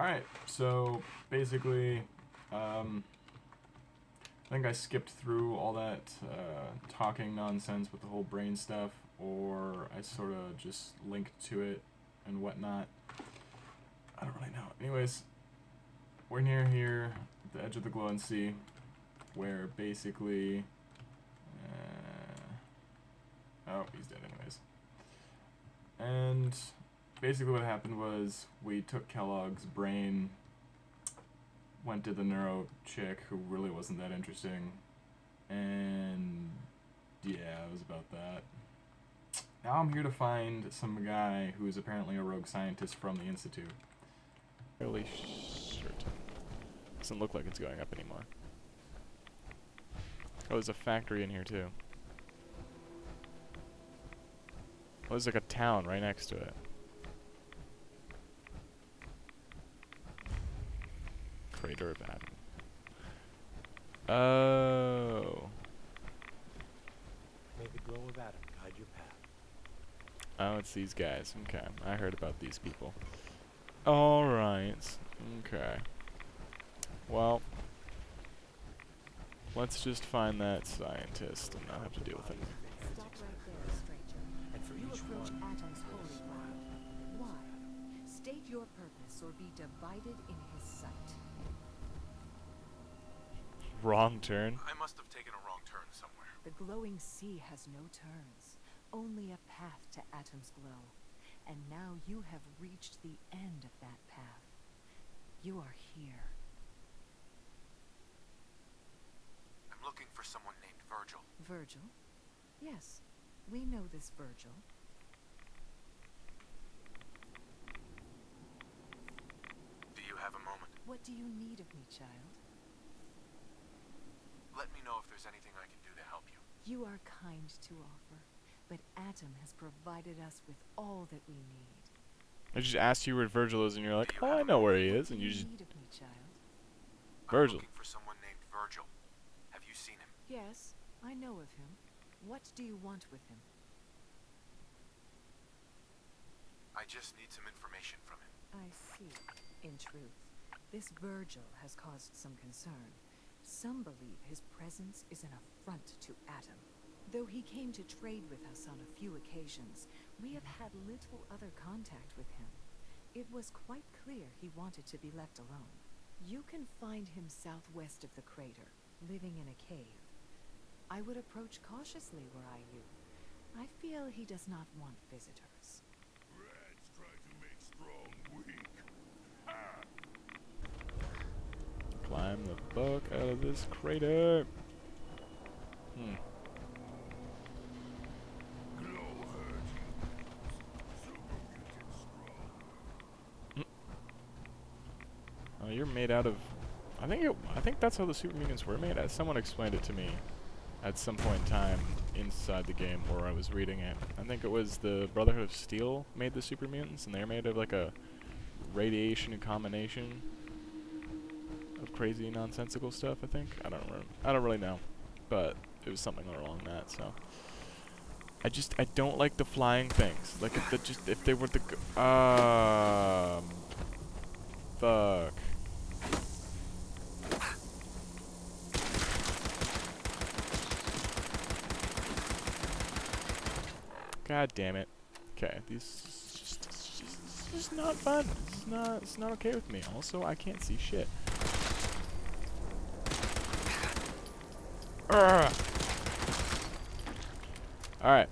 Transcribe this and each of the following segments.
Alright, so basically, I think I skipped through all that talking nonsense with the whole brain stuff, or I sort of just linked to it and whatnot. I don't really know. Anyways, we're near here, at the edge of the glowing sea, where basically... oh, he's dead anyways. And basically what happened was we took Kellogg's brain, went to the neuro chick who really wasn't that interesting, and yeah, it was about that. Now I'm here to find some guy who is apparently a rogue scientist from the Institute. Fairly certain. Doesn't look like it's going up anymore. Oh, there's a factory in here too. Oh, there's like a town right next to it. Crater of Adam. Oh. May the glow of Adam guide your path. Oh, it's these guys. Okay, I heard about these people. Alright. Okay. Well, let's just find that scientist and not have to deal with him. Stop right there, stranger. And for You each approach one, Atom's holy ground. Why? State your purpose or be divided in his sight. Wrong turn. I must have taken a wrong turn somewhere. The glowing sea has no turns, only a path to Atom's glow. And now you have reached the end of that path. You are here. I'm looking for someone named Virgil. Virgil? Yes, we know this Virgil. Do you have a moment? What do you need of me, child? Let me know if there's anything I can do to help you. You are kind to offer, but Atom has provided us with all that we need. I just asked you where Virgil is and you're like, Do you oh, I have know where he What is, do and you just... need of me, child? Virgil. I'm looking for someone named Virgil. Have you seen him? Yes, I know of him. What do you want with him? I just need some information from him. I see. In truth, this Virgil has caused some concern. Some believe his presence is an affront to Atom. Though he came to trade with us on a few occasions, we have had little other contact with him. It was quite clear he wanted to be left alone. You can find him southwest of the crater, living in a cave. I would approach cautiously were I you. I feel he does not want visitors. Rats try to make strong weak. Climb the fuck out of this crater. Glow hurt you. Super mutant strong. Oh, you're made out of... I think that's how the super mutants were made. Someone explained it to me at some point in time inside the game, or I was reading it. I think it was the Brotherhood of Steel made the super mutants, and they're made of like a radiation combination of crazy nonsensical stuff. I think I don't really know, but it was something along that. So I don't like the flying things. Like if they were the fuck. God damn it. Okay, it's just not fun. It's not okay with me. Also, I can't see shit. Alright.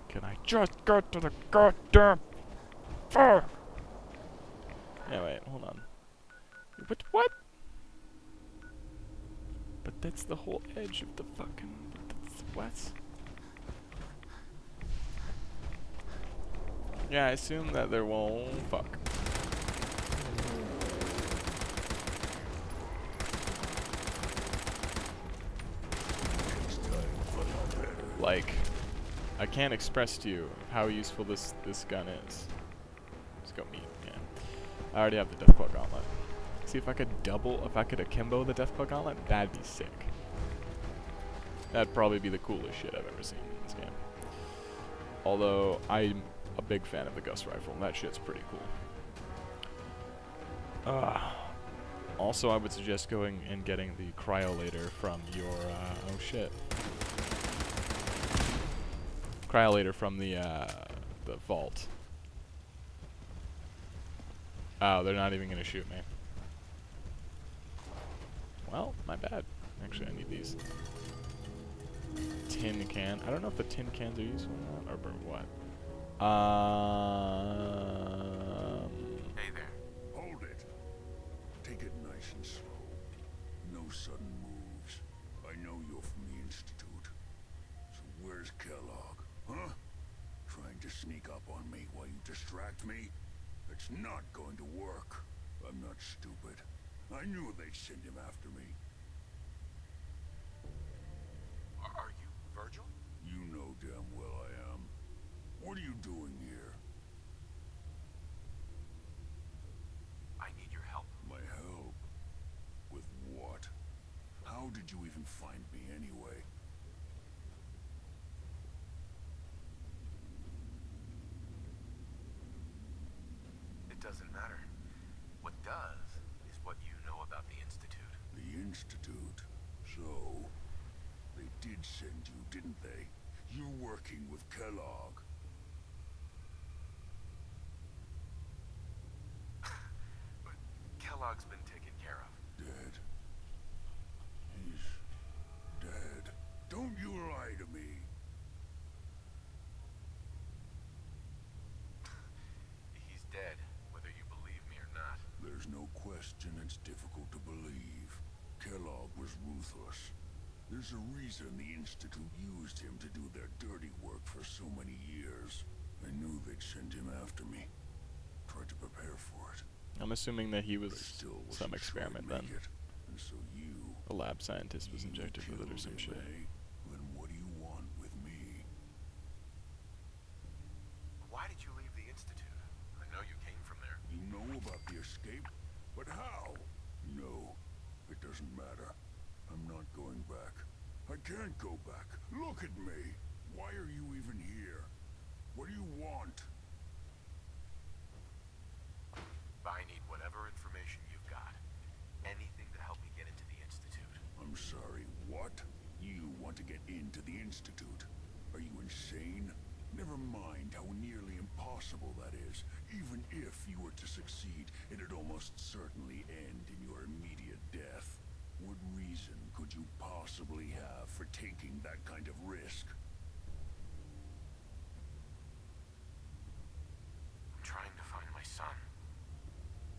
Can I just get to the goddamn fire? Yeah, wait, hold on. What? But that's the whole edge of the fucking... What? Yeah, I assume that there won't... Fuck. Like, I can't express to you how useful this gun is. Let's go meet, yeah. I already have the Deathclaw Gauntlet. See if I could akimbo the Deathclaw Gauntlet, that'd be sick. That'd probably be the coolest shit I've ever seen in this game. Although, I'm a big fan of the Gust Rifle, and that shit's pretty cool. Also, I would suggest going and getting the cryolator from your, oh shit. Cryolator from the vault. Oh, they're not even gonna shoot me. Well, my bad. Actually, I need these. Tin can. I don't know if the tin cans are useful or not, or what. Hey there. Hold it. Take it nice and slow. No sudden moves. I know you're from the Institute. So where's Kellogg? Huh? Trying to sneak up on me while you distract me? It's not going to work. I'm not stupid. I knew they'd send him after me. Are you Virgil? You know damn well I am. What are you doing here? I need your help. My help? With what? How did you even find me anyway? It doesn't matter. What does is what you know about the Institute. The Institute? So, they did send you, didn't they? You're working with Kellogg. But Kellogg's been taken care of. Dead. He's dead. Don't you lie to me. He's dead, whether you believe me or not. There's no question it's difficult to believe. Kellogg was ruthless. There's a reason the Institute used him to do their dirty work for so many years. I knew they'd send him after me. Tried to prepare for it. I'm assuming that he But I was still some wasn't sure I'd experiment make then. it. And so you... A lab scientist was you injected with it or killed some him, shit. eh? Then what do you want with me? Why did you leave the Institute? I know you came from there. You know about the escape? But how? No, it doesn't matter. I'm not going back. I can't go back. Look at me. Why are you even here? What do you want? I need whatever information you've got. Anything to help me get into the Institute. I'm sorry, what? You want to get into the Institute? Are you insane? Never mind how nearly impossible that is. Even if you were to succeed, it'd almost certainly end in your immediate death. What reason could you possibly have for taking that kind of risk? I'm trying to find my son.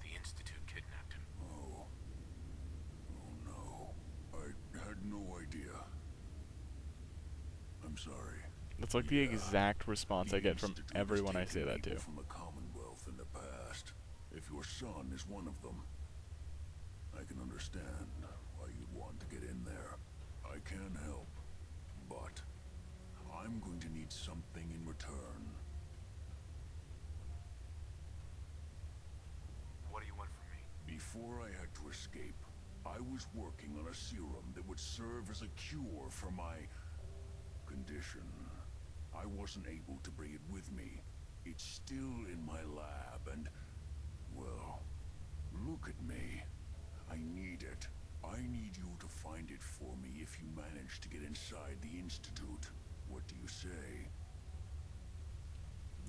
The Institute kidnapped him. Oh. Oh no. I had no idea. I'm sorry. That's like the Yeah, exact response I the get from Institute has everyone I say taken that to. people from the Commonwealth in the past. If your son is one of them, I can understand why you'd want to get in there. I can help, but I'm going to need something in return. What do you want from me? Before I had to escape, I was working on a serum that would serve as a cure for my condition. I wasn't able to bring it with me. It's still in my lab and, well, look at me. I need it. I need you to find it for me if you manage to get inside the Institute. What do you say?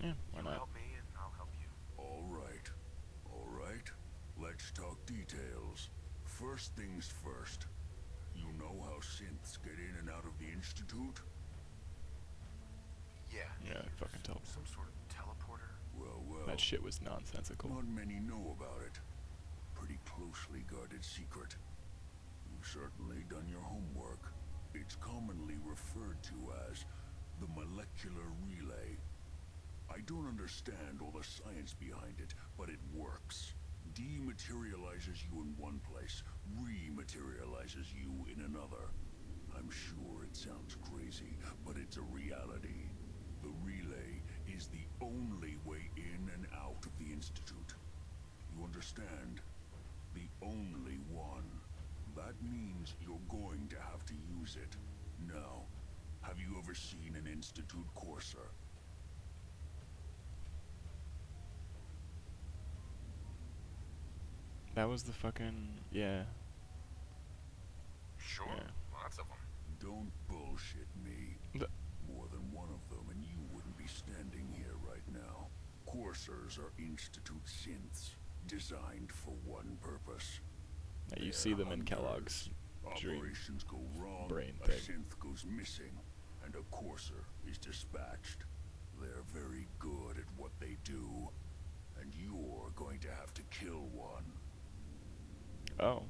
Yeah, why You not? help me and I'll help you. All right. All right. Let's talk details. First things first. You know how synths get in and out of the Institute? Yeah. Yeah, I fucking tell. Some sort of teleporter. Well. That shit was nonsensical. Not many know about it. Pretty closely guarded secret. You've certainly done your homework. It's commonly referred to as the molecular relay. I don't understand all the science behind it, but it works. Dematerializes you in one place, rematerializes you in another. I'm sure it sounds crazy, but it's a reality. The relay is the only way in and out of the Institute. You understand? The only one. That means you're going to have to use it. Now, have you ever seen an Institute courser? That was the fucking... Yeah. Sure, Yeah. lots of them. Don't bullshit me. The- More than one of them, and you wouldn't be standing here right now. Coursers are Institute synths, designed for one purpose. Yeah, you They're see them in hunters. Kellogg's dream Operations go wrong, brain a thing. synth goes missing, and a courser is dispatched. They're very good at what they do, and you're going to have to kill one. Oh.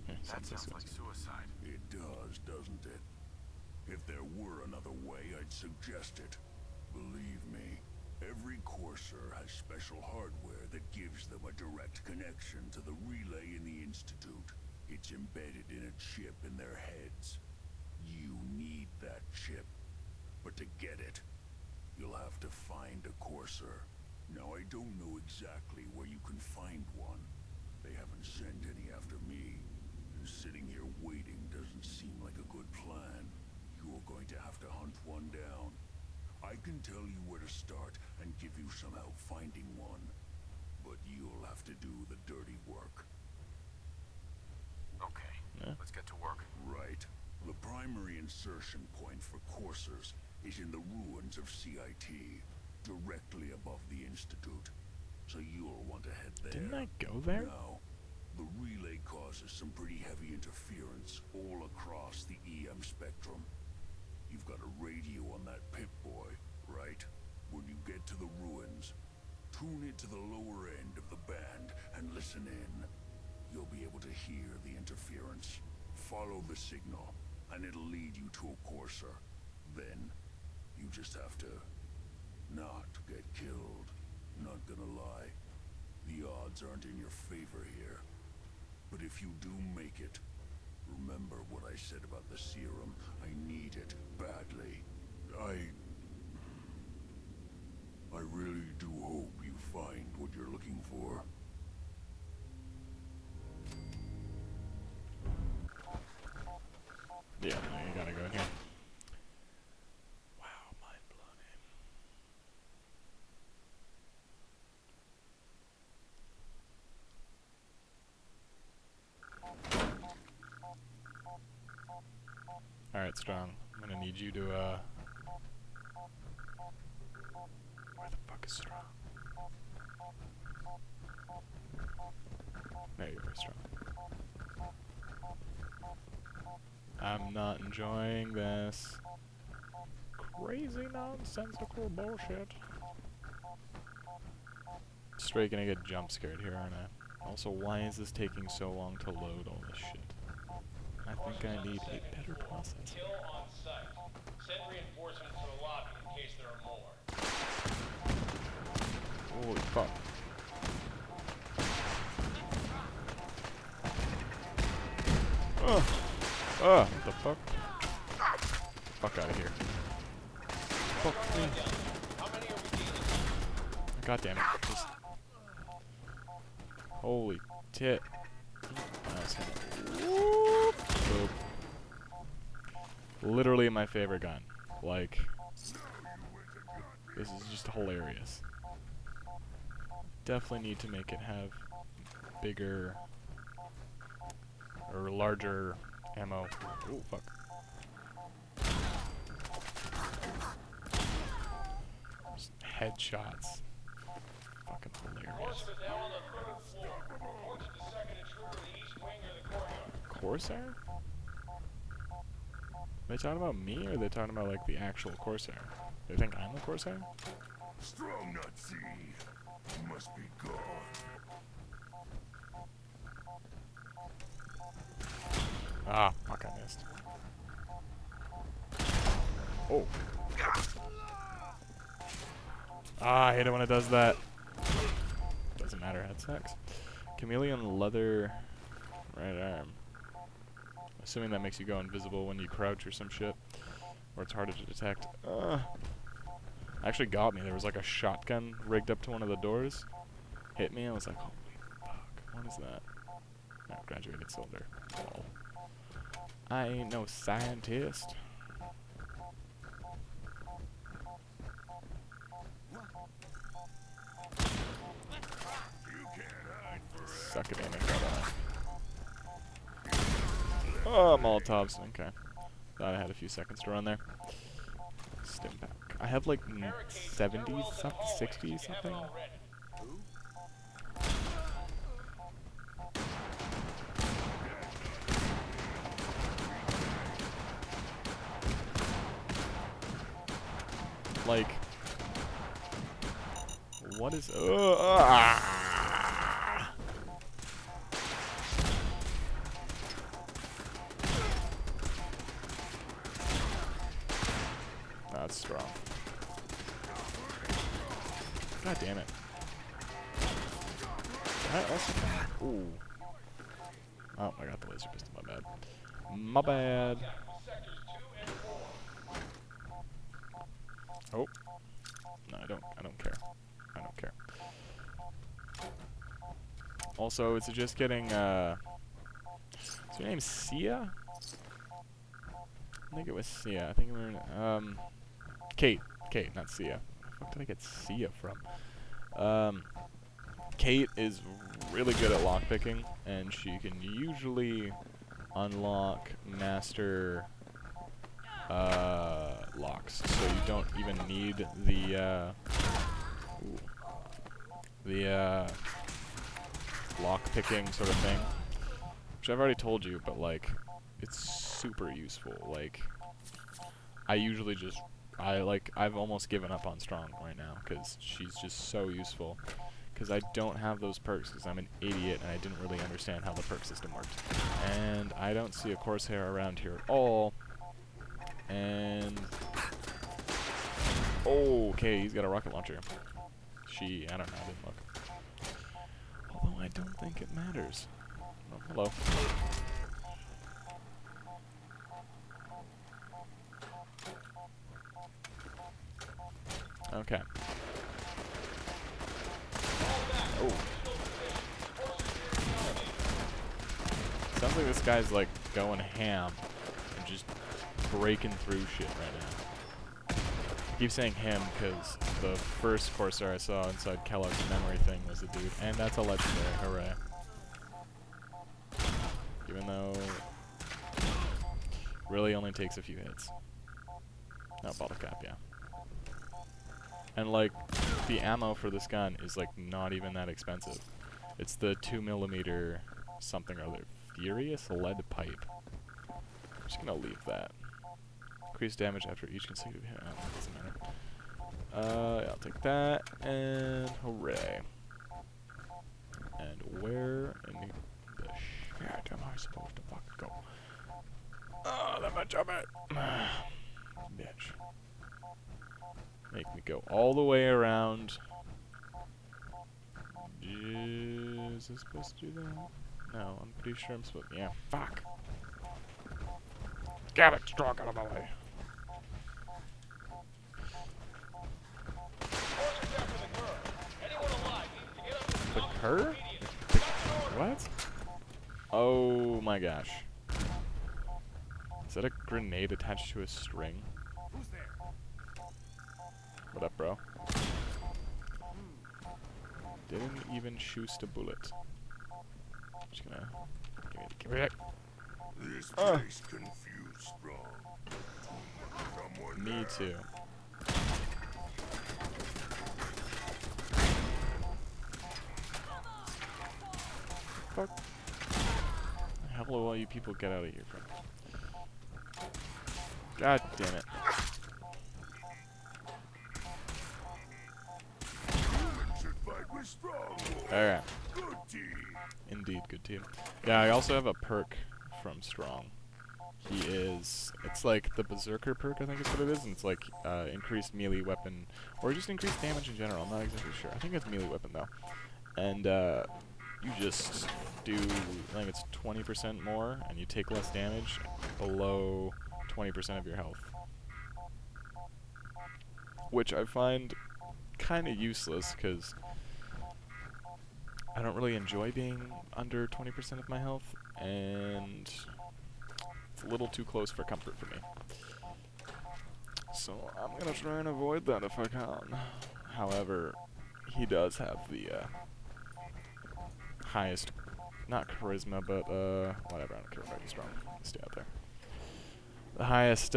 That sounds like suicide. It does, doesn't it? If there were another way, I'd suggest it. Believe me, every courser has special hardware that gives them a direct connection to the relay in the Institute. It's embedded in a chip in their heads. You need that chip. But to get it, you'll have to find a courser. Now, I don't know exactly where you can find one. They haven't sent any after me. And sitting here waiting doesn't seem like a good plan. You're going to have to hunt one down. I can tell you where to start and give you some help finding one. But you'll have to do the dirty work. Okay, Yeah. let's get to work. Right. The primary insertion point for coursers is in the ruins of CIT, directly above the Institute. So you'll want to head there. Didn't I go there? Now, the relay causes some pretty heavy interference all across the EM spectrum. You've got a radio on that Pip-Boy, right? When you get to the ruins, tune it to the lower end of the band and listen in. You'll be able to hear the interference. Follow the signal, and it'll lead you to a courser. Then, you just have to not get killed. Not gonna lie, the odds aren't in your favor here. But if you do make it, remember what I said about the serum. I need it badly. I really do hope you find what you're looking for. Yeah, no, you gotta go in here. Wow, mind blown. Alright, Strong. I'm gonna need you to, where the fuck is Strong? There you are, Strong. I'm not enjoying this crazy nonsensical bullshit. Straight gonna get jump scared here, aren't I? Also, why is this taking so long to load all this shit? I think I need a better process. Kill on site. Send reinforcements to the lobby in case there are more. Holy fuck. Ugh. Ugh, what the fuck? Fuck out of here. Fuck me. God damn it. Just. Holy tit. Whoop. Boop. Literally my favorite gun. Like, this is just hilarious. Definitely need to make it have bigger or larger ammo. Oh fuck. Just headshots. Fucking hilarious. Corsair? Are they talking about me, or are they talking about like the actual Corsair? They think I'm the Corsair? Strong not see. Must be gone. Ah, fuck, I missed. Oh. Ah, I hate it when it does that. Doesn't matter, that sucks. Chameleon leather right arm. Assuming that makes you go invisible when you crouch or some shit. Or it's harder to detect. Actually got me. There was like a shotgun rigged up to one of the doors. Hit me, I was like, holy fuck, what is that? No, graduated soldier. Lol. I ain't no scientist. You can't suck at aiming, don't I? Oh, Molotovs. Okay. Thought I had a few seconds to run there. Stim pack. I have like 70 something, 60 something. Like, what is? That's strong. God damn it. Ooh. Oh, I got the laser pistol. My bad. My bad. Oh. No, I don't care. I don't care. Also, it's just getting, is her name Sia? I think it was Sia. I think we were in, Kate. Kate, not Sia. Where the fuck did I get Sia from? Kate is really good at lockpicking, and she can usually unlock master locks, so you don't even need the lock-picking sort of thing, which I've already told you, but like, it's super useful. Like, I usually just, I've almost given up on Strong right now, because she's just so useful, because I don't have those perks, because I'm an idiot, and I didn't really understand how the perk system worked. And I don't see a Corsair around here at all, and okay, he's got a rocket launcher. I don't know, I didn't look. Although I don't think it matters. Oh, hello. Okay. Oh. Sounds like this guy's like going ham and just breaking through shit right now. I keep saying him because the first Corsair I saw inside Kellogg's memory thing was a dude, and that's a legendary, hooray. Even though really only takes a few hits. No, bottle cap, yeah. And like, the ammo for this gun is like not even that expensive. It's the 2mm something or other. Furious lead pipe. I'm just gonna leave that. Increase damage after each consecutive hit. Oh, doesn't matter. Yeah, I'll take that, and hooray. And where in the shit am I supposed to fucking go? Oh, that much of it. Bitch. Make me go all the way around. Is this supposed to do that? No, I'm pretty sure I'm supposed to. Yeah, fuck. Get it, Strong, out of my way. The cur? What? Oh my gosh. Is that a grenade attached to a string? Who's there? What up, bro? Didn't even shoot a bullet. Just gonna give me that. This place confused Strong. Someone Me too. Fuck. The hell will all you people get out of here from? God damn it. should fight with Strong. Alright. Good team. Indeed, good team. Yeah, I also have a perk from Strong. He is, it's like the Berserker perk, I think is what it is, and it's like increased melee weapon, or just increased damage in general, I'm not exactly sure. I think it's melee weapon though. And you just do, I think it's 20% more, and you take less damage below 20% of your health. Which I find kind of useless, because I don't really enjoy being under 20% of my health, and it's a little too close for comfort for me. So I'm gonna try and avoid that if I can. However, he does have the highest, not charisma, but whatever. I don't care about you strong. Stay out there. The highest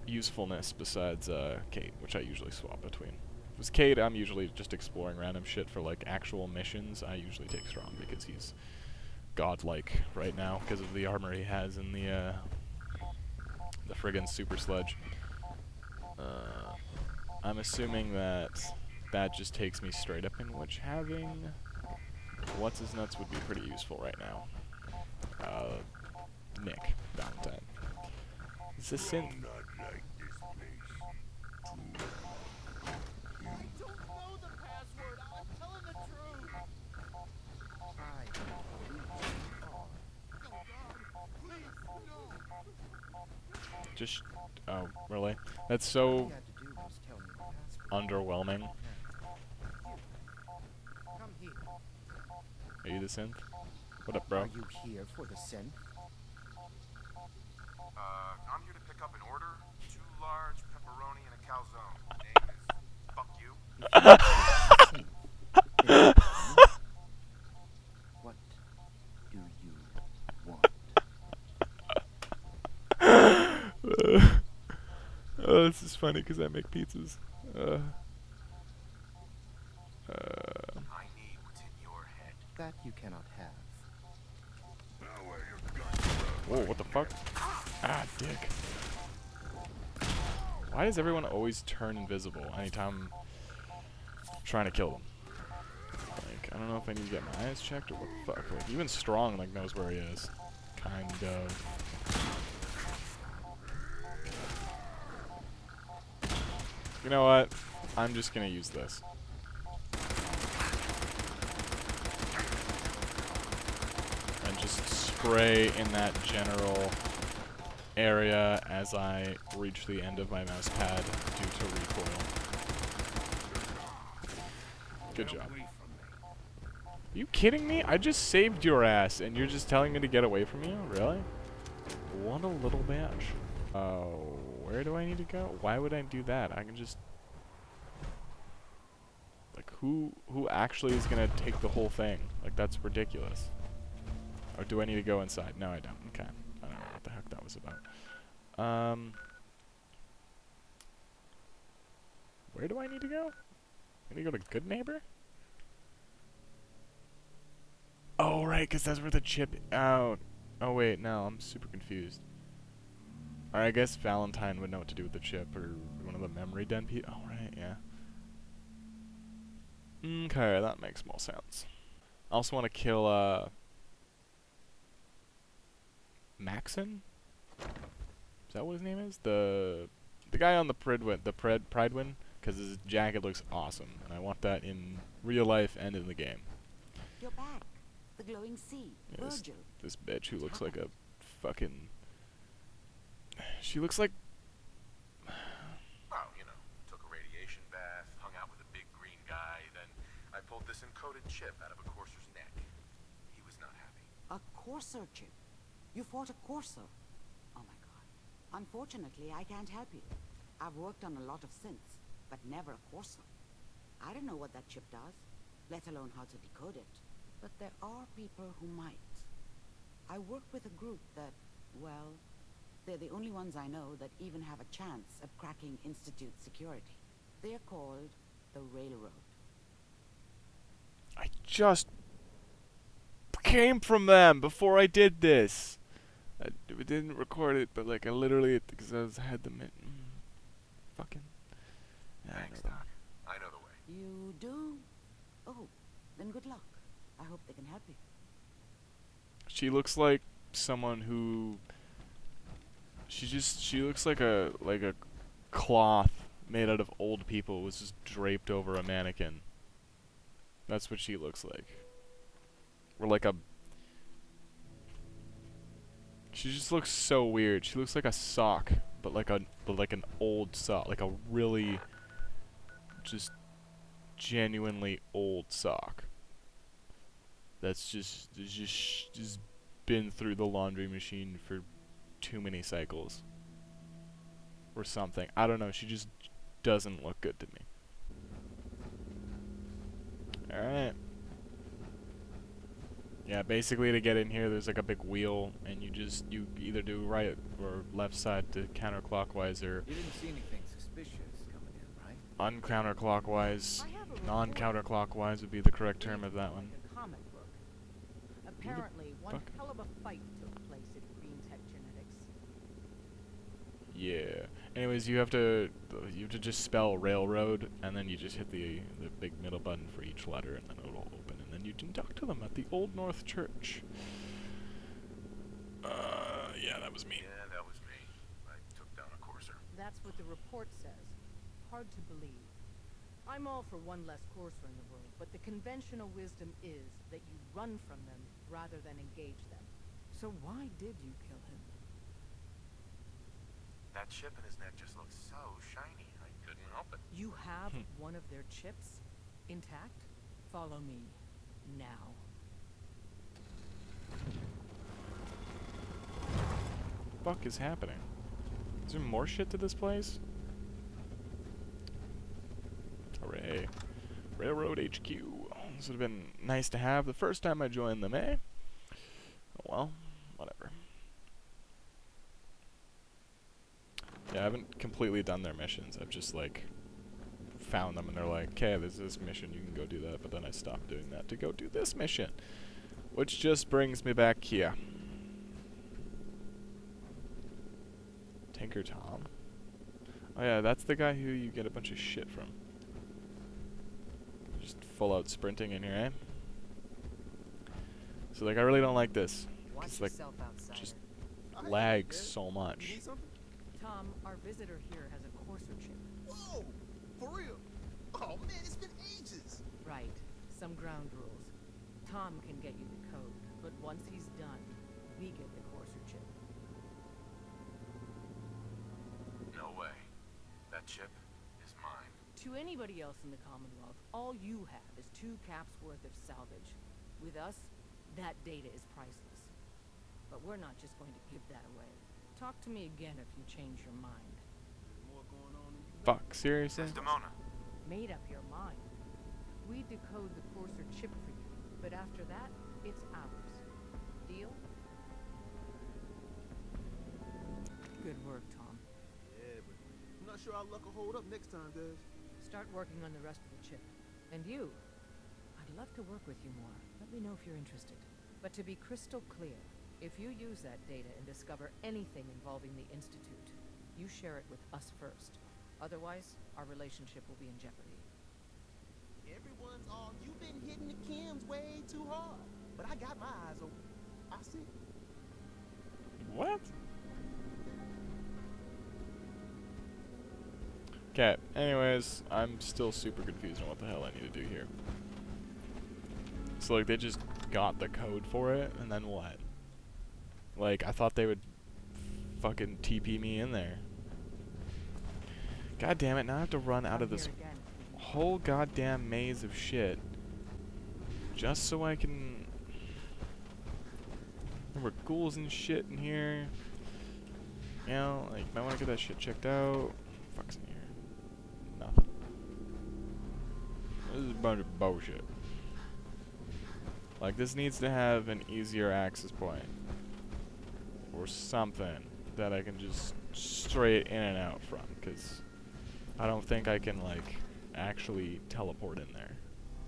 usefulness besides Kate, which I usually swap between. If it's Kate, I'm usually just exploring random shit for like actual missions. I usually take strong because he's godlike right now because of the armor he has in the friggin' super sledge. I'm assuming that that just takes me straight up in which having what's his nuts would be pretty useful right now. Nick Valentine. Is this synth? Not like this place. Don't know the password. I'm telling the truth. I Oh God, please, no. Just oh, really? That's so All you had to do was tell me the password. underwhelming. Come here. Are you the synth? What up, bro? Are you here for the synth? I'm here to pick up an order. 2 large pepperoni and a calzone. Name is Fuck You. What do you want? Oh, this is funny because I make pizzas. I need what's in your head. That you cannot have. Whoa, what the fuck? Ah, dick. Why does everyone always turn invisible anytime I'm trying to kill them? Like, I don't know if I need to get my eyes checked or what the fuck. Like, even Strong, like, knows where he is. Kind of. You know what? I'm just gonna use this. And just spray in that general area as I reach the end of my mouse pad due to recoil. Good job. Are you kidding me? I just saved your ass and you're just telling me to get away from you? Really? What a little bitch. Oh, where do I need to go? Why would I do that? I can just... Like, who actually is gonna take the whole thing? Like, that's ridiculous. Or do I need to go inside? No, I don't. Okay. I don't know what the heck that was about. Where do I need to go? I need to go to Good Neighbor? Oh, right, because that's where the chip... Oh, wait, no, I'm super confused. Or I guess Valentine would know what to do with the chip, or one of the memory den people. Oh, right, yeah. Okay, that makes more sense. I also want to kill, Maxon? Is that what his name is? The guy on the Pridewin, because his jacket looks awesome, and I want that in real life and in the game. You're back. The glowing sea. Yeah, Virgil. this bitch who looks like a fucking... She looks like... Well, you know, took a radiation bath, hung out with a big green guy, then I pulled this encoded chip out of a courser's neck. He was not happy. A courser chip. You fought a courser. Oh my god. Unfortunately, I can't help you. I've worked on a lot of synths, but never a courser. I don't know what that chip does, let alone how to decode it. But there are people who might. I work with a group that, well, they're the only ones I know that even have a chance of cracking Institute security. They're called the Railroad. I just came from them before I did this. I didn't record it, but like I literally, because I had them in... fucking... Yeah, Thanks, I know them. Doc. I know the way. You do? Oh, then good luck. I hope they can help you. She looks like someone who... She looks like a cloth made out of old people was just draped over a mannequin. That's what she looks like. Or like a... She just looks so weird. She looks like a sock, but like an old sock, like a really just genuinely old sock. That's just been through the laundry machine for too many cycles or something. I don't know. She just doesn't look good to me. All right. Yeah, basically to get in here, there's like a big wheel, and you either do right or left side to counterclockwise or You didn't see anything suspicious coming in, right? uncounterclockwise. I have a report. Non-counterclockwise would be the correct term of that one. Like a comic book. Apparently, one fuck? hell of a fight took place at Green Tech Genetics. Yeah. Anyways, you have to just spell railroad, and then you just hit the big middle button for each letter, and then it'll open, and then you can talk to them at the Old North Church. Yeah, that was me. Yeah, that was me. I took down a courser. That's what the report says. Hard to believe. I'm all for one less courser in the world, but the conventional wisdom is that you run from them rather than engage them. So why did you kill him? That chip in his neck just looked so shiny. I couldn't help it. You have one of their chips intact? Follow me now. Fuck is happening? Is there more shit to this place? Hooray. Railroad HQ. This would have been nice to have the first time I joined them, eh? Oh well, whatever. Yeah, I haven't completely done their missions. I've just, like, found them and they're like, okay, there's this mission, you can go do that. But then I stopped doing that to go do this mission. Which just brings me back here. Tinker Tom? Oh yeah, that's the guy who you get a bunch of shit from. Just full out sprinting in here, eh? So like, I really don't like this. It's like, just lags so much. Tom, our visitor here has a courser chip. Whoa! For real? Oh man, it's been ages! Right. Some ground rules. Tom can get you the code, but once he's done, we get the courser chip. No way. That chip is mine. To anybody else in the Commonwealth, all you have is 2 caps worth of salvage. With us, that data is priceless. But we're not just going to give that away. Talk to me again if you change your mind. More going on than you know. Fuck, seriously? Desdemona. Made up your mind. We decode the courser chip for you, but after that, it's ours. Deal? Good work, Tom. Yeah, but I'm not sure our luck will hold up next time, Des. Start working on the rest of the chip. And you? I'd love to work with you more. Let me know if you're interested. But to be crystal clear, if you use that data and discover anything involving the Institute, you share it with us first. Otherwise, our relationship will be in jeopardy. Everyone's all, you've been hitting the chems way too hard. But I got my eyes open. I see. What? Okay, anyways, I'm still super confused on what the hell I need to do here. So, like, they just got the code for it, and then what? Like, I thought they would fucking TP me in there. God damn it, now I have to run out of this whole goddamn maze of shit. Just so I can... There were ghouls and shit in here. You know, like, might want to get that shit checked out. Fuck's in here? Nothing. This is a bunch of bullshit. Like, this needs to have an easier access point. Or something that I can just straight in and out from. Because I don't think I can, like, actually teleport in there.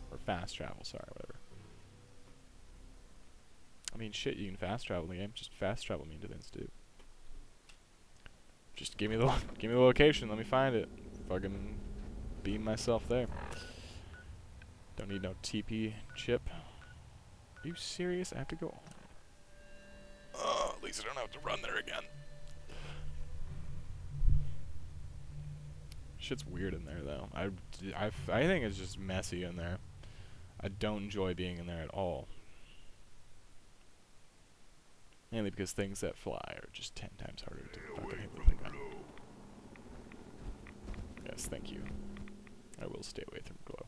Or fast travel, sorry, whatever. I mean, shit, you can fast travel in the game. Just fast travel me into the Institute. Just give me the location. Let me find it. Fucking beam myself there. Don't need no TP chip. Are you serious? I have to go. At least I don't have to run there again. Shit's weird in there, though. I think it's just messy in there. I don't enjoy being in there at all. Mainly because things that fly are just 10 times harder to fucking hit with a gun. Yes, thank you. I will stay away from glow.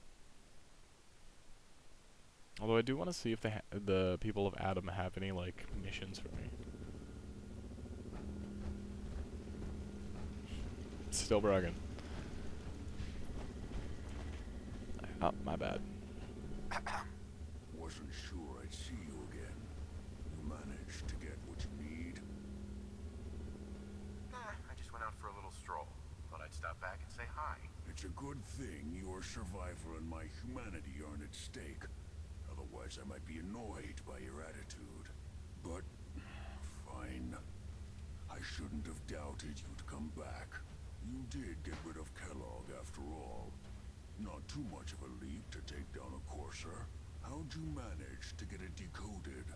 Although I do want to see if the people of Adam have any, like, missions for me. Still bragging. Oh, my bad. Wasn't sure I'd see you again. thing your survival and my humanity aren't at stake. Otherwise, I might be annoyed by your attitude. But, fine. I shouldn't have doubted you'd come back. You did get rid of Kellogg after all. Not too much of a leap to take down a Courser. How'd you manage to get it decoded?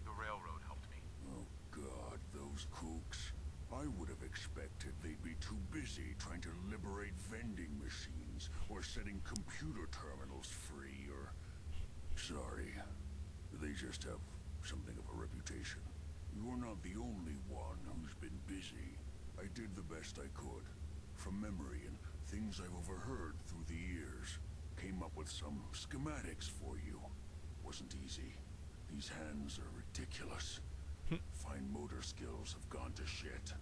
The railroad helped me. Oh God, those kooks. I would have expected they'd be too busy trying to liberate vending machines or setting computer terminals free or... Sorry. They just have something of a reputation. You're not the only one who's been busy. I did the best I could. From memory and things I've overheard through the years. Came up with some schematics for you. Wasn't easy. These hands are ridiculous. Fine motor skills have gone to shit.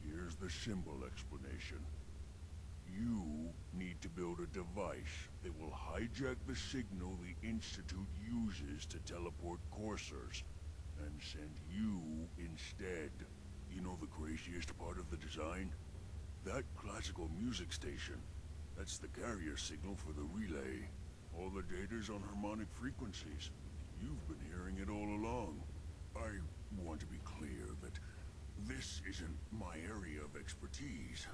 Here's the symbol explanation. You need to build a device that will hijack the signal the Institute uses to teleport coursers, and send you instead. You know the craziest part of the design? That classical music station. That's the carrier signal for the relay. All the data's on harmonic frequencies. You've been hearing it all along. I want to be clear that this isn't my area of expertise.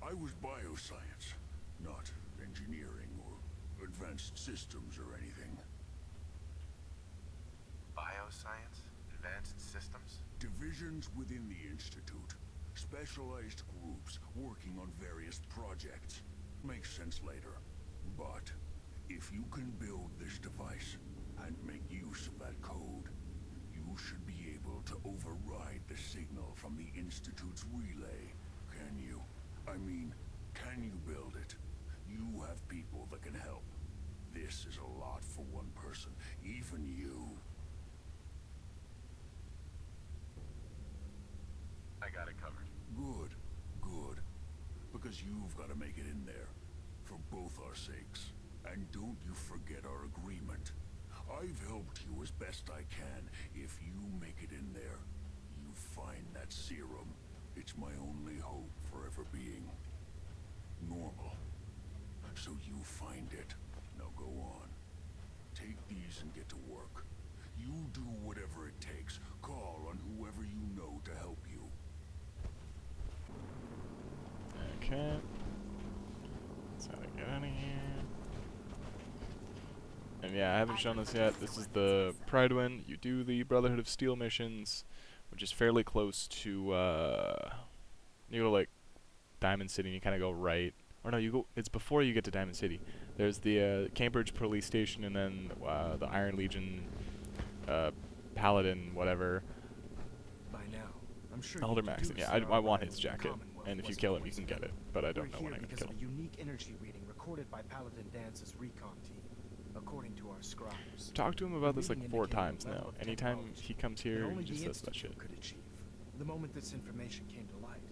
I was bioscience, not engineering or advanced systems or anything. Bioscience? Advanced systems? Divisions within the Institute. Specialized groups working on various projects. Makes sense later. But if you can build this device and make use of that code, you should be able to override the signal from the Institute's relay. Can you? I mean, can you build it? You have people that can help. This is a lot for one person, even you. I got it covered. Good, good. Because you've got to make it in there. For both our sakes. And don't you forget our agreement. I've helped you as best I can. If you make it in there, you find that serum. It's my only hope for ever being normal. So you find it. Now go on. Take these and get to work. You do whatever it takes. Call on whoever you know to help you. Okay. That's how to get out of here. And yeah, I haven't shown this yet. This is the Pride one. You do the Brotherhood of Steel missions, which is fairly close to, you go to, like, Diamond City and you kind of go right. Or no, you go, it's before you get to Diamond City. There's the Cambridge Police Station and then the Iron Legion, Paladin, whatever. By now, I'm sure Elder you Maxon, deduce yeah, that I our want rival his in the jacket. Commonwealth And if you wasn't kill him, you can coincidental. get it. But I don't We're know here when I'm going to because kill of him. a unique energy reading recorded by Paladin Dance's recon team, according to our scribes. Talked to him about The this like reading 4 indicated a times level now. of Anytime technology he comes that here, only he just the says that shit. Institute could achieve. The moment this information came to light,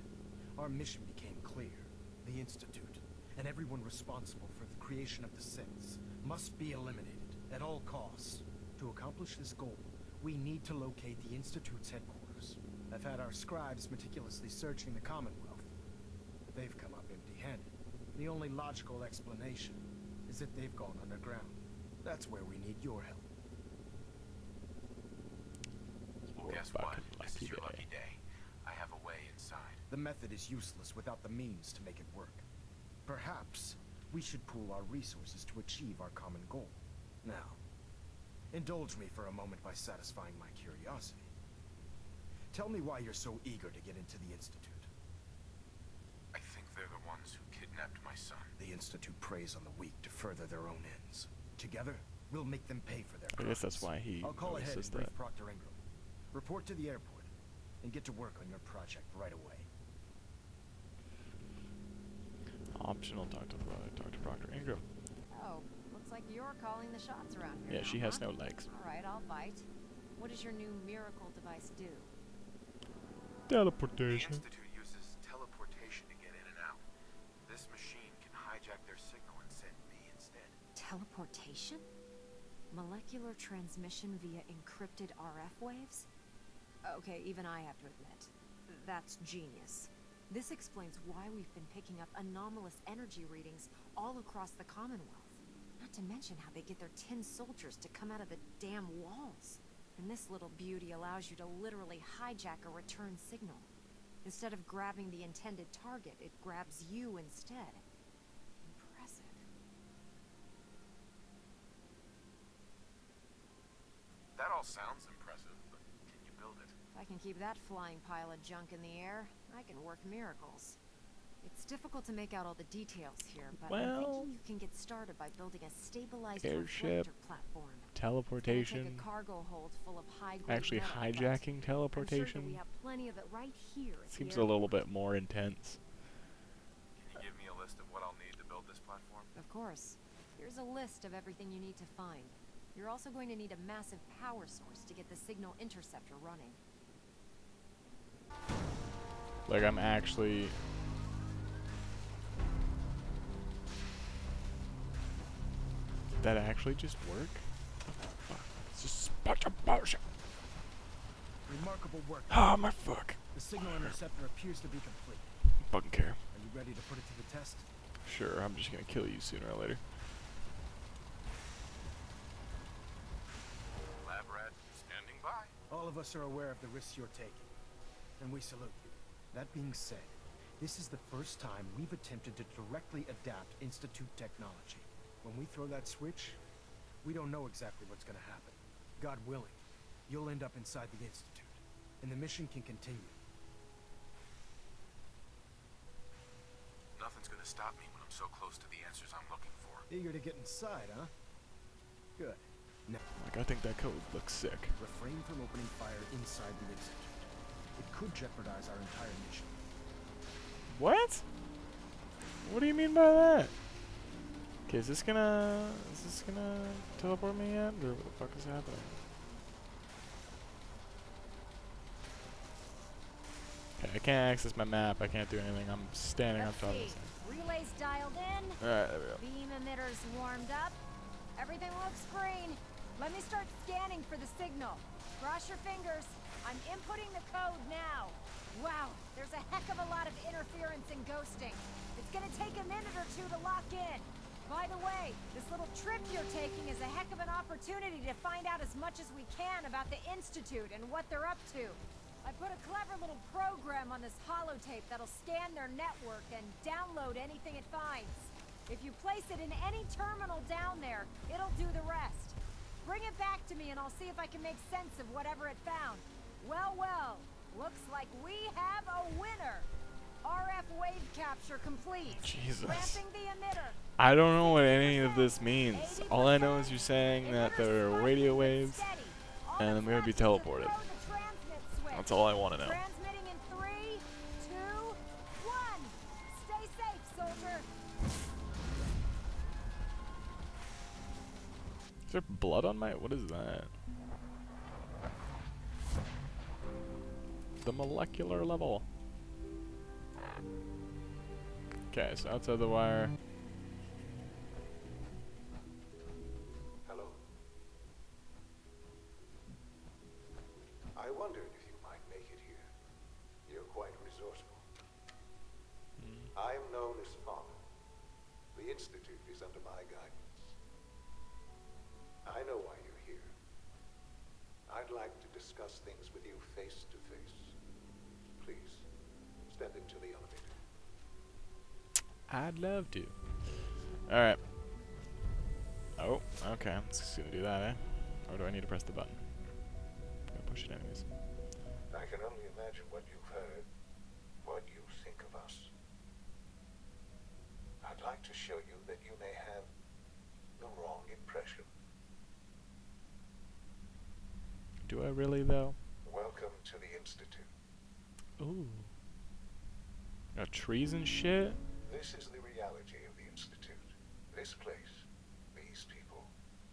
our mission became clear. The Institute, and everyone responsible for the creation of the synths, must be eliminated at all costs. To accomplish this goal, we need to locate the Institute's headquarters. I've had our scribes meticulously searching the Commonwealth, but they've come up empty-handed. The only logical explanation is that they've gone underground. That's where we need your help. Well, guess what? This is your lucky day. I have a way inside. The method is useless without the means to make it work. Perhaps we should pool our resources to achieve our common goal. Now, indulge me for a moment by satisfying my curiosity. Tell me why you're so eager to get into the Institute. I think they're the ones who kidnapped my son. The Institute preys on the weak to further their own ends. Together, we'll make them pay for their I crimes. guess that's why he I'll call always ahead says and brief that. Proctor Ingram. Report to the airport, and get to work on your project right away. Optional, talk to Proctor Ingram. Oh, looks like you're calling the shots around here. Yeah, now, she has huh? no legs. All right, I'll bite. What does your new miracle device do? The Teleportation. Institute uses teleportation to get in and out. This machine can hijack their signal and send me instead. Teleportation? Molecular transmission via encrypted RF waves? Okay, even I have to admit, that's genius. This explains why we've been picking up anomalous energy readings all across the Commonwealth. Not to mention how they get their tin soldiers to come out of the damn walls. And this little beauty allows you to literally hijack a return signal. Instead of grabbing the intended target, it grabs you instead. Impressive. That all sounds impressive, but can you build it? If I can keep that flying pile of junk in the air, I can work miracles. It's difficult to make out all the details here, but I'm thinking you can get started by building a stabilized airship, reflector platform. teleportation, Take a cargo hold full of actually hijacking teleportation. I'm sure that we have plenty of it right here. Seems a little bit more intense. Can you give me a list of what I'll need to build this platform? Of course. Here's a list of everything you need to find. You're also going to need a massive power source to get the signal interceptor running. Like, I'm actually... Did that actually just work? What the fuck? It's just a bunch of bullshit. Remarkable work. Oh, my fuck. The signal interceptor appears to be complete. Fucking care. Are you ready to put it to the test? Sure, I'm just gonna kill you sooner or later. Lab rat standing by. All of us are aware of the risks you're taking, and we salute you. That being said, this is the first time we've attempted to directly adapt Institute technology. When we throw that switch, we don't know exactly what's gonna happen. God willing, you'll end up inside the Institute, and the mission can continue. Nothing's gonna stop me when I'm so close to the answers I'm looking for. Eager to get inside, huh? Good. Now, Like, I think that code looks sick. refrain from opening fire inside the Institute. It could jeopardize our entire mission. What? What do you mean by that? Okay, is this gonna teleport me yet? Or what the fuck is happening? Okay, I can't access my map. I can't do anything. I'm standing on top of this thing. Relays dialed in. Alright, there we go. Beam emitters warmed up. Everything looks green. Let me start scanning for the signal. Cross your fingers. I'm inputting the code now. Wow, there's a heck of a lot of interference and ghosting. It's gonna take a minute or two to lock in. By the way, this little trip you're taking is a heck of an opportunity to find out as much as we can about the Institute and what they're up to. I put a clever little program on this holotape that'll scan their network and download anything it finds. If you place it in any terminal down there, it'll do the rest. Bring it back to me and I'll see if I can make sense of whatever it found. Well, well, looks like we have a winner. RF wave capture complete. Jesus. Ramping the emitter. I don't know what any of this means. All I know is you're saying that there are radio waves and I'm going to be teleported. That's all I want to know. Transmitting in 3, 2, 1. Stay safe, soldier. Is there blood on my... What is that? The molecular level. Okay, so outside the wire. Hello. I wondered if you might make it here. You're quite resourceful. I am known as Father. The Institute is under my guidance. I know why you're here. I'd like to discuss things with you face to face. Please, step into the elevator. I'd love to. Alright. Oh, okay. It's just gonna do that, eh? Or do I need to press the button? I'm gonna push it anyways. I can only imagine what you've heard, what you think of us. I'd like to show you that you may have the wrong impression. Do I really, though? Welcome to the Institute. Ooh. Got trees and shit? This is the reality of the Institute. This place, these people,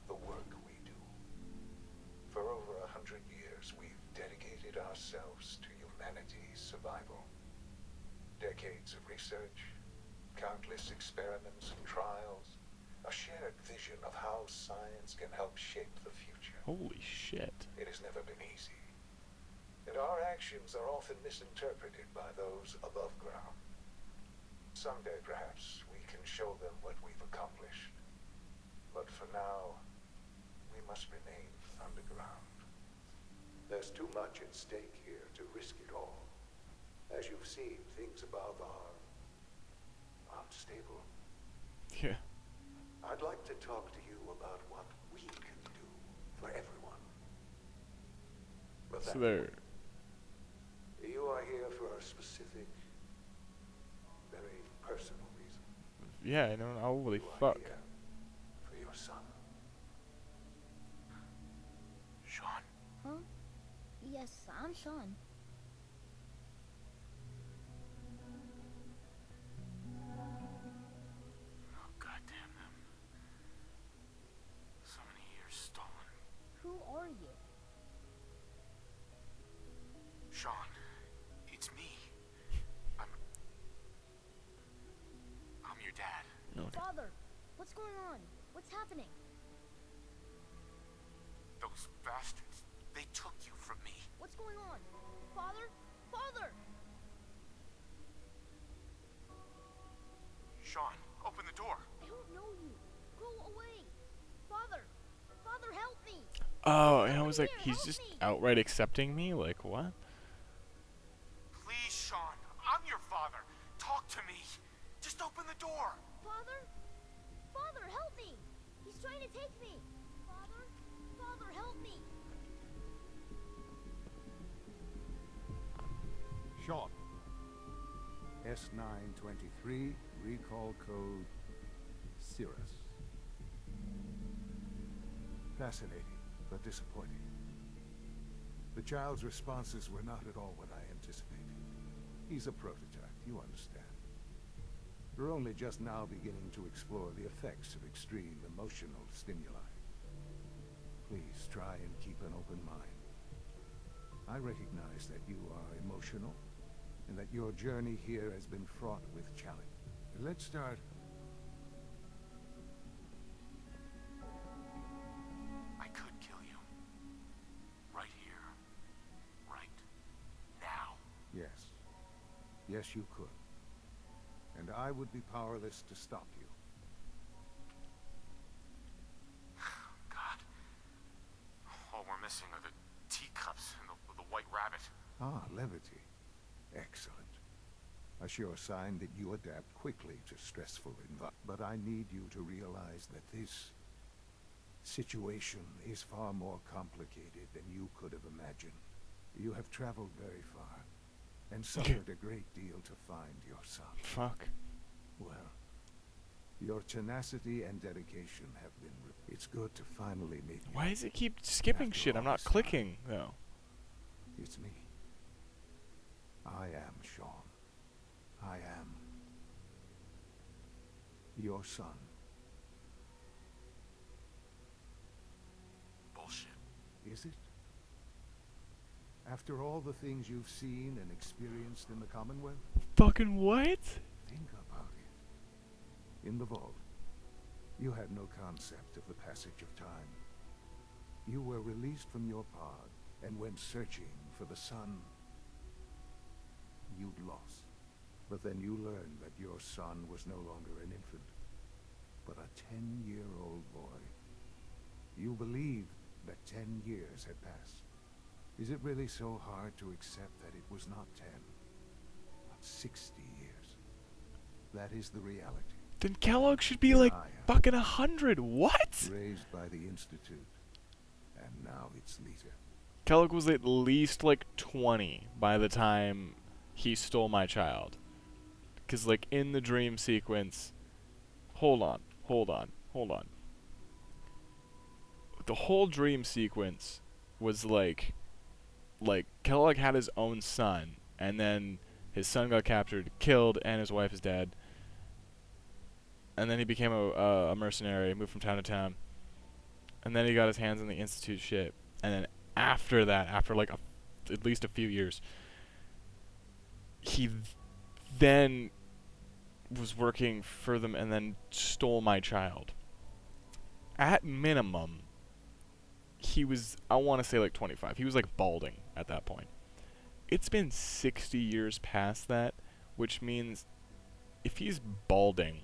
the work we do. For over 100 years, we've dedicated ourselves to humanity's survival. Decades of research, countless experiments and trials, a shared vision of how science can help shape the future. Holy shit. It has never been easy. And our actions are often misinterpreted by those above ground. Someday, perhaps, we can show them what we've accomplished. But for now, we must remain underground. There's too much at stake here to risk it all. As you've seen, things above are unstable. Yeah. I'd like to talk to you about what we can do for everyone. But So that there. you are here for a specific, very personal reason. Yeah, I don't know. Holy You are fuck. here for your son. Sean, Huh? Yes, I'm Sean. oh goddamn them. So many years stolen. Who are you? Sean, it's me. I'm your dad. Okay. Father, what's going on? What's happening? Those bastards, they took you from me. What's going on? Father? Father! Sean, open the door. I don't know you. Go away. Father! Father, help me! Oh, and I was like, Here, he's help just me. outright accepting me? Like, what? Please, Sean, I'm your father. Talk to me. Just open the door. Father? Father, help me! He's trying to take me! Father? Father, help me! Sean. S923, recall code Cirrus. Fascinating, but disappointing. The child's responses were not at all what I anticipated. He's a prototype, you understand. We're only just now beginning to explore the effects of extreme emotional stimuli. Please try and keep an open mind. I recognize that you are emotional, and that your journey here has been fraught with challenge. Let's start. I could kill you. Right here. Right now. Yes. Yes, you could. And I would be powerless to stop you. God. All we're missing are the teacups and the white rabbit. Ah, levity. Excellent. A sure sign that you adapt quickly to stressful environments. But I need you to realize that this situation is far more complicated than you could have imagined. You have traveled very far, and suffered a great deal to find your son. Fuck. Well, your tenacity and dedication have been... It's good to finally meet you. Why does it keep skipping After shit? I'm all not this time. clicking, though. It's me. I am Sean. I am your son. Bullshit. Is it? After all the things you've seen and experienced in the Commonwealth? Fucking what? Think about it. In the vault, you had no concept of the passage of time. You were released from your pod and went searching for the son you'd lost. But then you learned that your son was no longer an infant, but a 10-year-old boy. You believed that 10 years had passed. Is it really so hard to accept that it was not 10, but 60 years? That is the reality. Then Kellogg should be like fucking 100. What? Raised by the Institute, and now its leader. Kellogg was at least like 20 by the time he stole my child. Because like in the dream sequence, hold on. The whole dream sequence was like Kellogg had his own son, and then his son got captured, killed, and his wife is dead. And then he became a mercenary, moved from town to town. And then he got his hands on the Institute shit. And then after that, after like at least a few years, he then was working for them and then stole my child. At minimum, he was, I want to say like 25. He was like balding at that point. it's been 60 years past that, which means if he's balding,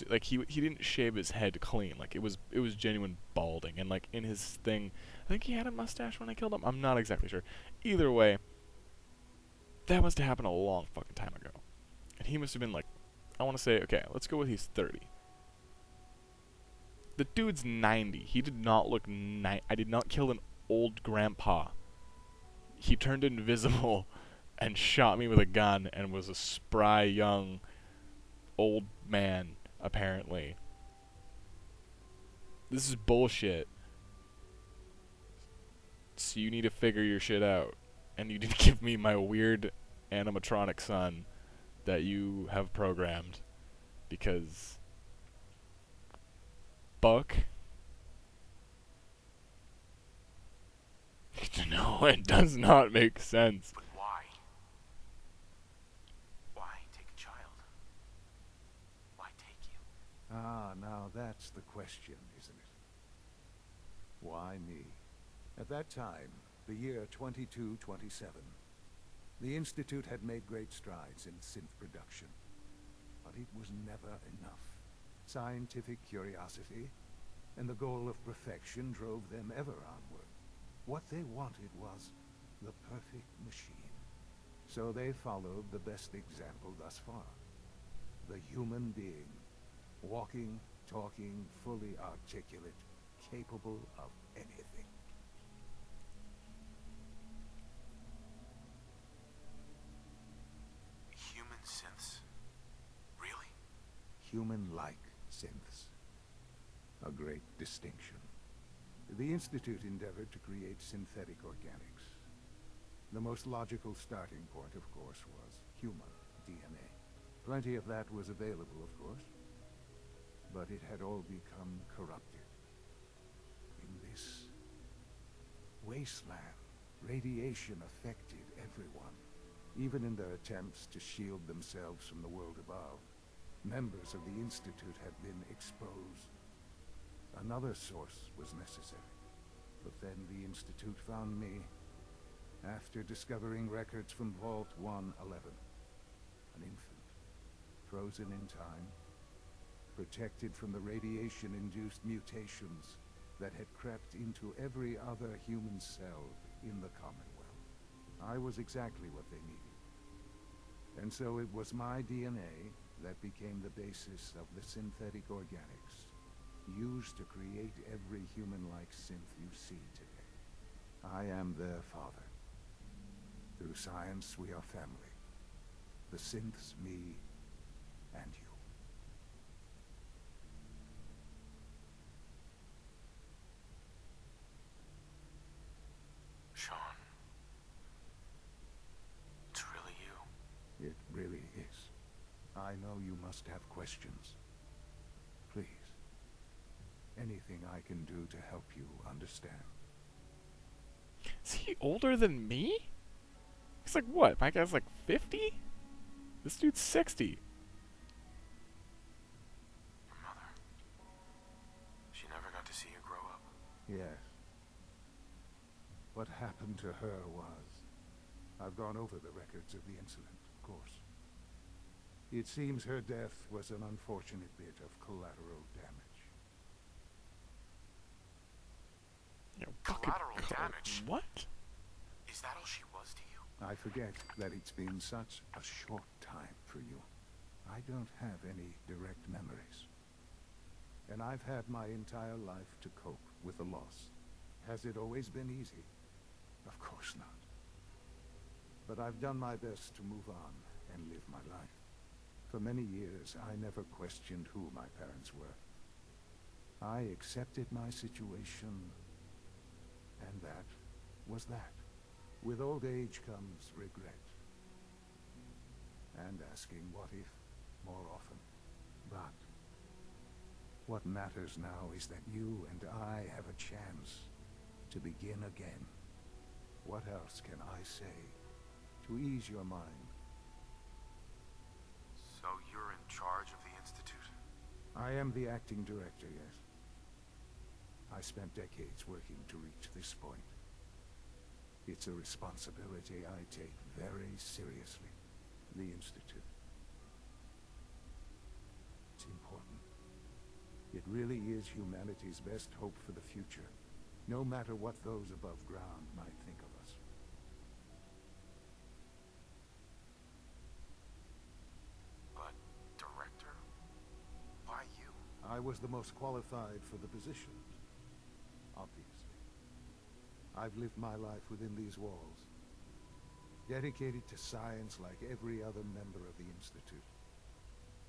like he didn't shave his head clean. Like it was genuine balding, and like in his thing, I think he had a mustache when I killed him. I'm not exactly sure. Either way, that must have happened a long fucking time ago, and he must have been like, I want to say, okay, let's go with he's 30. The dude's 90. He did not look I did not kill an old grandpa. He turned invisible and shot me with a gun and was a spry young old man, apparently. This is bullshit. So you need to figure your shit out. And you need to give me my weird animatronic son that you have programmed. Because... Buck? No, it does not make sense. But why? Why take a child? Why take you? Ah, now that's the question, isn't it? Why me? At that time, the year 2227, the Institute had made great strides in synth production. But it was never enough. Scientific curiosity and the goal of perfection drove them ever onward. What they wanted was the perfect machine. So they followed the best example thus far. The human being. Walking, talking, fully articulate, capable of anything. Human synths? Really? Human-like synths. A great distinction. The Institute endeavored to create synthetic organics. The most logical starting point, of course, was human DNA. Plenty of that was available, of course. But it had all become corrupted. In this wasteland, radiation affected everyone. Even in their attempts to shield themselves from the world above, members of the Institute had been exposed. Another source was necessary. But then the Institute found me after discovering records from Vault 111. An infant, frozen in time, protected from the radiation-induced mutations that had crept into every other human cell in the Commonwealth. I was exactly what they needed. And so it was my DNA that became the basis of the synthetic organics used to create every human-like synth you see today. I am their father. Through science, we are family. The synths, me, and you. Sean. It's really you. It really is. I know you must have questions. Please. Anything I can do to help you understand. Is he older than me? He's like, what? My guy's like 50? This dude's 60. Your mother. She never got to see you grow up. Yes. What happened to her was... I've gone over the records of the incident, of course. It seems her death was an unfortunate bit of collateral damage. Collateral damage? What? Is that all she was to you? I forget that it's been such a short time for you. I don't have any direct memories. And I've had my entire life to cope with the loss. Has it always been easy? Of course not. But I've done my best to move on and live my life. For many years, I never questioned who my parents were. I accepted my situation, and that was that. With old age comes regret. And asking what if more often. But what matters now is that you and I have a chance to begin again. What else can I say to ease your mind? So you're in charge of the Institute? I am the acting director, yes. I spent decades working to reach this point. It's a responsibility I take very seriously. The Institute. It's important. It really is humanity's best hope for the future, no matter what those above ground might think of us. But, Director? Why you? I was the most qualified for the position, obviously. I've lived my life within these walls, dedicated to science like every other member of the Institute.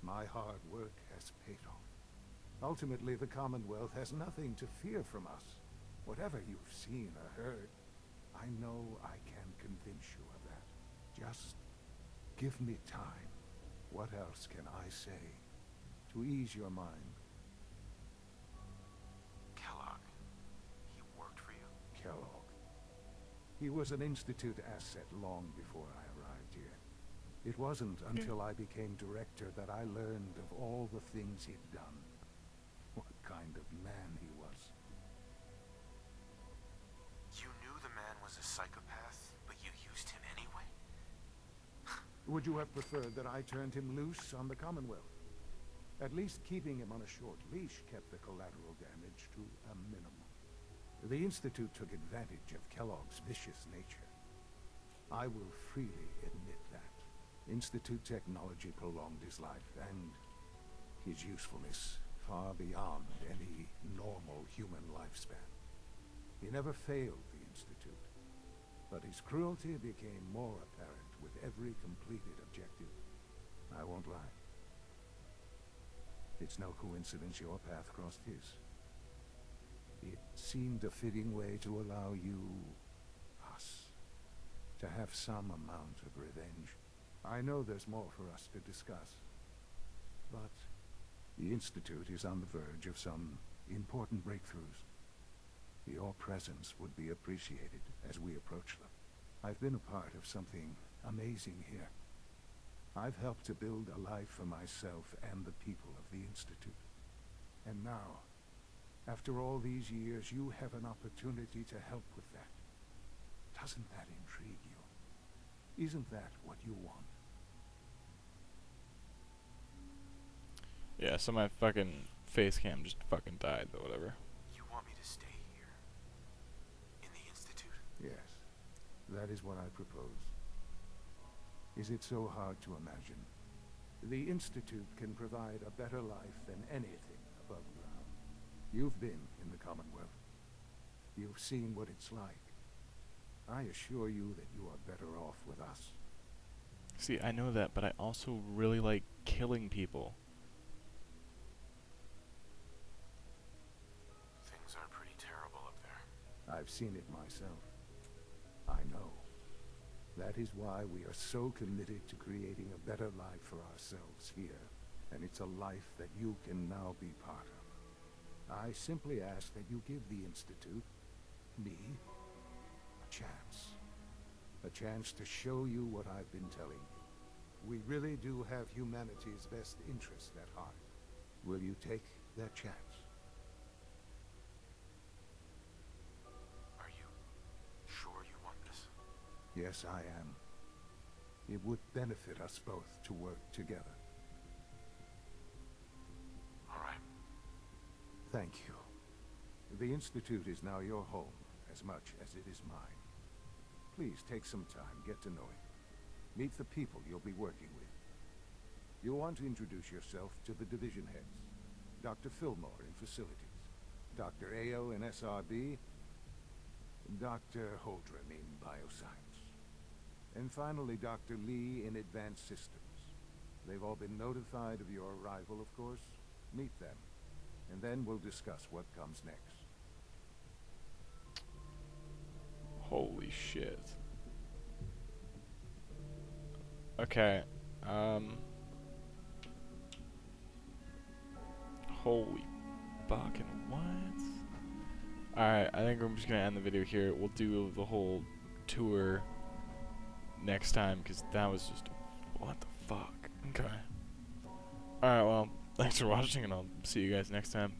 My hard work has paid off. Ultimately, the Commonwealth has nothing to fear from us. Whatever you've seen or heard, I know I can convince you of that. Just give me time. What else can I say to ease your mind? Kellogg. He worked for you? Kellogg. He was an Institute asset long before I arrived here. It wasn't until I became director that I learned of all the things he'd done. What kind of man he was. You knew the man was a psychopath, but you used him anyway? Would you have preferred that I turned him loose on the Commonwealth? At least keeping him on a short leash kept the collateral damage to a minimum. The Institute took advantage of Kellogg's vicious nature. I will freely admit that. Institute technology prolonged his life, and his usefulness far beyond any normal human lifespan. He never failed the Institute, but his cruelty became more apparent with every completed objective. I won't lie. It's no coincidence your path crossed his. It seemed a fitting way to allow you, us, to have some amount of revenge. I know there's more for us to discuss, but the Institute is on the verge of some important breakthroughs. Your presence would be appreciated as we approach them. I've been a part of something amazing here. I've helped to build a life for myself and the people of the Institute. And now, after all these years, you have an opportunity to help with that. Doesn't that intrigue you? Isn't that what you want? Yeah, so my fucking face cam just fucking died, but whatever. You want me to stay here? In the Institute? Yes, that is what I propose. Is it so hard to imagine? The Institute can provide a better life than anything above ground. You've been in the Commonwealth. You've seen what it's like. I assure you that you are better off with us. See, I know that, but I also really like killing people. Things are pretty terrible up there. I've seen it myself. I know. That is why we are so committed to creating a better life for ourselves here. And it's a life that you can now be part of. I simply ask that you give the Institute, me, a chance. A chance to show you what I've been telling you. We really do have humanity's best interest at heart. Will you take that chance? Are you sure you want this? Yes, I am. It would benefit us both to work together. All right. Thank you. The Institute is now your home as much as it is mine. Please take some time, get to know it. Meet the people you'll be working with. You'll want to introduce yourself to the division heads. Dr. Fillmore in facilities, Dr. Ayo in SRB, Dr. Holdren in bioscience, and finally Dr. Lee in advanced systems. They've all been notified of your arrival, of course. Meet them, and then we'll discuss what comes next. Holy shit. Okay, holy fucking what? Alright, I think I'm just gonna end the video here. We'll do the whole tour next time, because that was just, what the fuck? Okay. Alright, well, thanks for watching, and I'll see you guys next time.